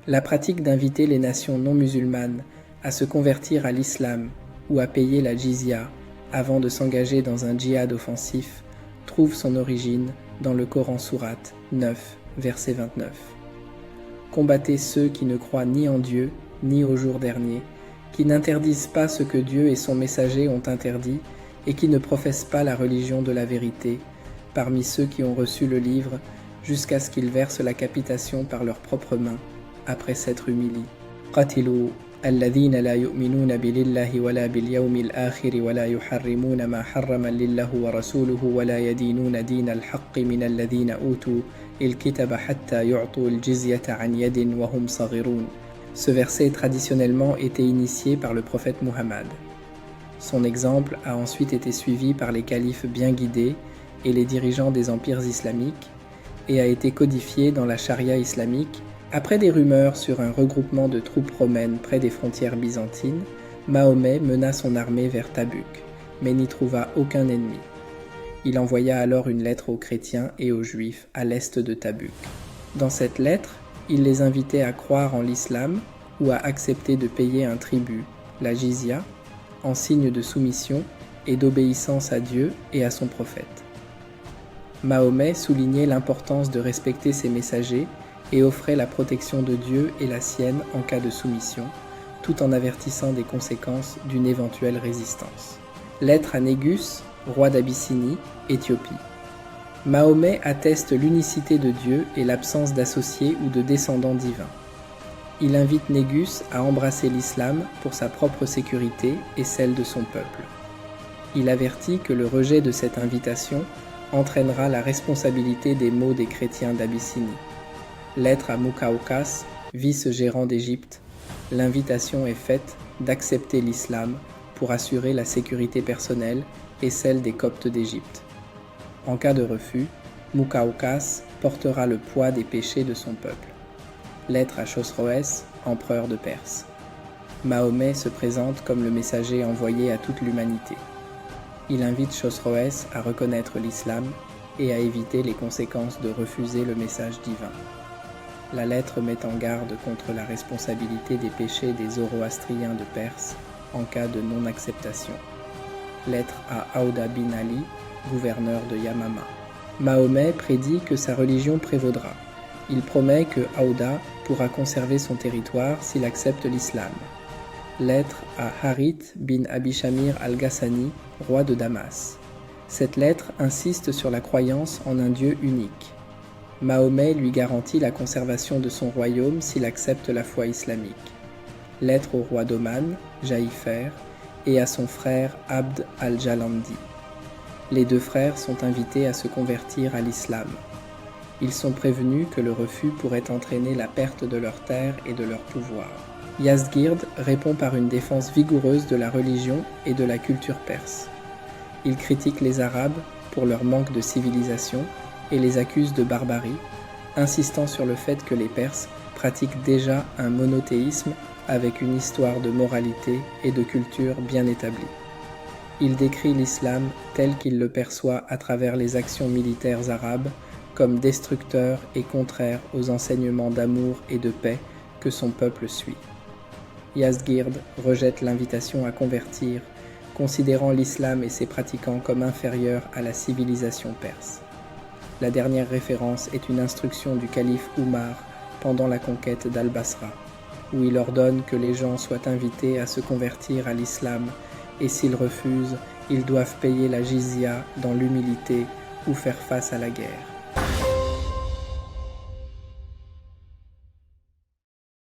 La pratique d'inviter les nations non musulmanes à se convertir à l'islam ou à payer la jizya avant de s'engager dans un djihad offensif trouve son origine dans le Coran sourate 9, verset 29. Combattez ceux qui ne croient ni en Dieu, ni au jour dernier, qui n'interdisent pas ce que Dieu et son messager ont interdit et qui ne professent pas la religion de la vérité, parmi ceux qui ont reçu le livre, jusqu'à ce qu'ils versent la capitation par leurs propres mains, après s'être humiliés. قاتلوا الذين لا يؤمنون بالله ولا باليوم الآخر ولا يحرمون ما حرم الله ورسوله ولا يدينون دين الحق من الذين أوتوا الكتاب حتى يعطوا الجزية عن يد وهم صاغرون. Ce verset traditionnellement été initié par le prophète Muhammad. Son exemple a ensuite été suivi par les califes bien guidés et les dirigeants des empires islamiques et a été codifié dans la charia islamique. Après des rumeurs sur un regroupement de troupes romaines près des frontières byzantines, Mahomet mena son armée vers Tabuk, mais n'y trouva aucun ennemi. Il envoya alors une lettre aux chrétiens et aux juifs à l'est de Tabuk. Dans cette lettre, il les invitait à croire en l'islam ou à accepter de payer un tribut, la jizya, en signe de soumission et d'obéissance à Dieu et à son prophète. Mahomet soulignait l'importance de respecter ses messagers et offrait la protection de Dieu et la sienne en cas de soumission, tout en avertissant des conséquences d'une éventuelle résistance. Lettre à Négus, roi d'Abyssinie, Éthiopie. Mahomet atteste l'unicité de Dieu et l'absence d'associés ou de descendants divins. Il invite Négus à embrasser l'islam pour sa propre sécurité et celle de son peuple. Il avertit que le rejet de cette invitation entraînera la responsabilité des maux des chrétiens d'Abyssinie. Lettre à Muqawqas, vice-gérant d'Égypte. L'invitation est faite d'accepter l'islam pour assurer la sécurité personnelle et celle des Coptes d'Égypte. En cas de refus, Muqawqas portera le poids des péchés de son peuple. Lettre à Chosroès, empereur de Perse. Mahomet se présente comme le messager envoyé à toute l'humanité. Il invite Chosroès à reconnaître l'islam et à éviter les conséquences de refuser le message divin. La lettre met en garde contre la responsabilité des péchés des Zoroastriens de Perse en cas de non-acceptation. Lettre à Aouda bin Ali, gouverneur de Yamama. Mahomet prédit que sa religion prévaudra. Il promet que Aouda pourra conserver son territoire s'il accepte l'islam. Lettre à Harith bin Abi Shamir al-Ghassani, roi de Damas. Cette lettre insiste sur la croyance en un Dieu unique. Mahomet lui garantit la conservation de son royaume s'il accepte la foi islamique. Lettre au roi d'Oman, Jaïfer, et à son frère Abd al-Jalandi. Les deux frères sont invités à se convertir à l'islam. Ils sont prévenus que le refus pourrait entraîner la perte de leurs terres et de leur pouvoir. Yazdgird répond par une défense vigoureuse de la religion et de la culture perse. Il critique les Arabes pour leur manque de civilisation et les accuse de barbarie, insistant sur le fait que les Perses pratiquent déjà un monothéisme avec une histoire de moralité et de culture bien établie. Il décrit l'islam tel qu'il le perçoit à travers les actions militaires arabes comme destructeur et contraire aux enseignements d'amour et de paix que son peuple suit. Yazdgird rejette l'invitation à convertir, considérant l'islam et ses pratiquants comme inférieurs à la civilisation perse. La dernière référence est une instruction du calife Oumar pendant la conquête d'Al-Basra, où il ordonne que les gens soient invités à se convertir à l'islam et s'ils refusent, ils doivent payer la jizya dans l'humilité ou faire face à la guerre.